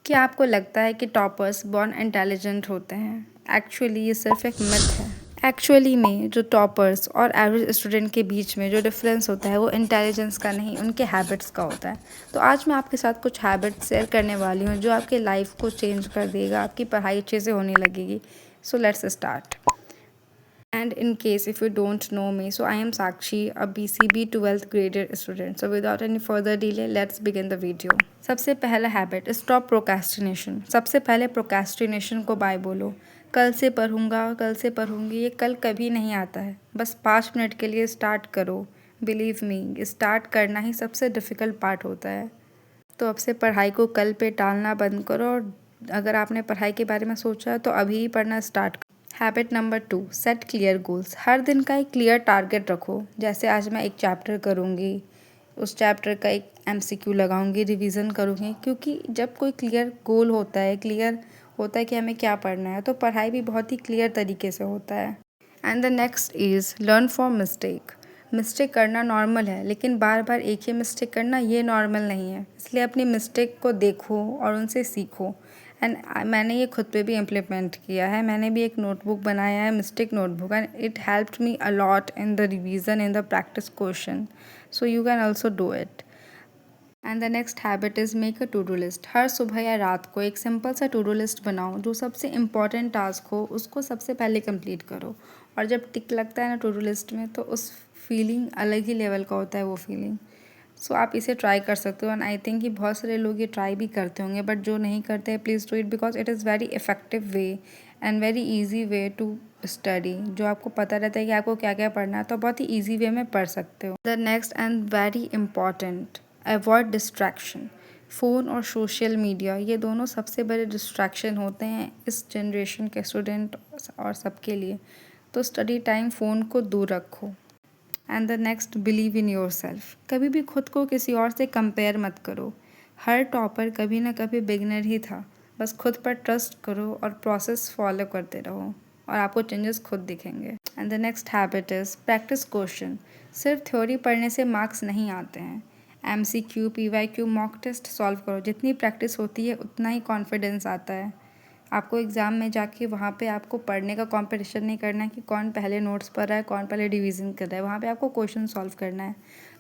क्या आपको लगता है कि टॉपर्स बॉर्न इंटेलिजेंट होते हैं? एक्चुअली ये सिर्फ एक मिथ है। एक्चुअली में जो टॉपर्स और एवरेज स्टूडेंट के बीच में जो डिफरेंस होता है वो इंटेलिजेंस का नहीं, उनके हैबिट्स का होता है। तो आज मैं आपके साथ कुछ हैबिट्स शेयर करने वाली हूँ जो आपके लाइफ को चेंज कर देगा, आपकी पढ़ाई अच्छे से होने लगेगी। So let's start. And in case if you don't know me, so I am Sakshi, a BCB 12th graded student. So without any further delay, let's begin the video. सबसे पहला हैबिट, स्टॉप प्रोक्रेस्टिनेशन। सबसे पहले procrastination को bye बोलो। कल से पढ़ूंगा, कल से पढ़ूंगी, ये कल कभी नहीं आता है। बस 5 मिनट के लिए स्टार्ट करो। बिलीव मी, स्टार्ट करना ही सबसे डिफ़िकल्ट पार्ट होता है। तो अब से पढ़ाई को कल पे टालना बंद करो, और अगर आपने पढ़ाई के बारे में सोचा है तो अभी ही पढ़ना स्टार्ट करो। Habit number 2, set clear goals. हर दिन का एक क्लियर टारगेट रखो। जैसे आज मैं एक चैप्टर करूँगी, उस चैप्टर का एक MCQ लगाऊंगी, रिवीजन करूँगी, क्योंकि जब कोई क्लियर गोल होता है, क्लियर होता है कि हमें क्या पढ़ना है, तो पढ़ाई भी बहुत ही क्लियर तरीके से होता है। And the next is learn from mistake. Mistake करना नॉर्मल है, लेकिन बार बार एक ही मिस्टेक करना ये नॉर्मल नहीं है। इसलिए अपनी मिस्टेक को देखो और उनसे सीखो। एंड मैंने ये खुद पे भी इम्प्लीमेंट किया है। मैंने भी एक नोटबुक बनाया है, mistake notebook, and it helped me a lot in the revision, in the practice question. So you can also do it. And the next habit is make a to do list. हर सुबह या रात को एक simple सा to do list बनाओ। जो सबसे इम्पॉर्टेंट टास्क हो उसको सबसे पहले कंप्लीट करो। और जब टिक लगता है ना टू डू लिस्ट में, तो उस फीलिंग अलग ही लेवल का होता है वो फीलिंग। सो आप इसे ट्राई कर सकते हो, एंड आई थिंक कि बहुत सारे लोग ये ट्राई भी करते होंगे, बट जो नहीं करते हैं please do it, because it is very effective way and very easy way to study. जो आपको पता रहता है कि आपको क्या क्या पढ़ना है, तो बहुत ही ईजी वे में पढ़ सकते हो। The next and very important, avoid distraction. Phone और सोशल मीडिया, ये दोनों सबसे बड़े डिस्ट्रैक्शन होते हैं इस जनरेशन के स्टूडेंट और सबके लिए। तो स्टडी टाइम फ़ोन को दूर रखो। And the next, believe in your self. कभी भी खुद को किसी और से कंपेयर मत करो। हर टॉपर कभी ना कभी बिगनर ही था। बस खुद पर ट्रस्ट करो और प्रोसेस फॉलो करते रहो, और आपको चेंजेस खुद दिखेंगे। And the next habit is practice question. सिर्फ थ्योरी पढ़ने से मार्क्स नहीं आते हैं। MCQ, PYQ, mock test solve करो। जितनी प्रैक्टिस होती है उतना ही कॉन्फिडेंस आता है। आपको एग्ज़ाम में जाके वहाँ पे आपको पढ़ने का कंपटीशन नहीं करना है कि कौन पहले नोट्स पढ़ रहा है, कौन पहले रिवीजन कर रहा है। वहाँ पे आपको क्वेश्चन सॉल्व करना है।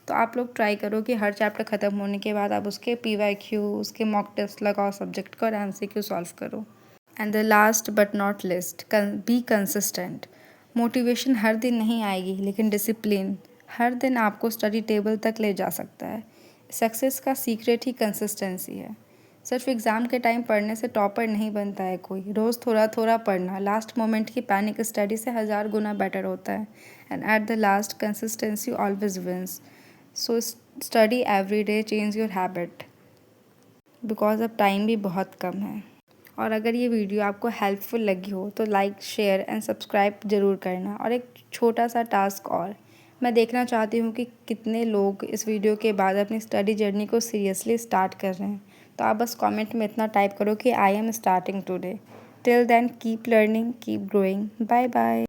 तो आप लोग ट्राई करो कि हर चैप्टर ख़त्म होने के बाद आप उसके PYQ, उसके मॉक टेस्ट लगाओ सब्जेक्ट का, और MCQ सॉल्व करो। And the last but not least, be consistent. Motivation हर दिन नहीं आएगी, लेकिन डिसिप्लिन हर दिन आपको स्टडी टेबल तक ले जा सकता है। सक्सेस का सीक्रेट ही कंसिस्टेंसी है। सिर्फ एग्ज़ाम के टाइम पढ़ने से टॉपर नहीं बनता है कोई। रोज़ थोड़ा थोड़ा पढ़ना लास्ट मोमेंट की पैनिक स्टडी से 1000 गुना बेटर होता है। And at the last, consistency always wins. So study every day, change your habit, because अब टाइम भी बहुत कम है। और अगर ये वीडियो आपको हेल्पफुल लगी हो तो लाइक, शेयर एंड सब्सक्राइब ज़रूर करना। और एक छोटा सा टास्क और, मैं देखना चाहती हूँ कि कितने लोग इस वीडियो के बाद अपनी स्टडी जर्नी को सीरियसली स्टार्ट कर रहे हैं। तो आप बस कमेंट में इतना टाइप करो कि I am starting today. Till then keep learning, keep growing. Bye bye.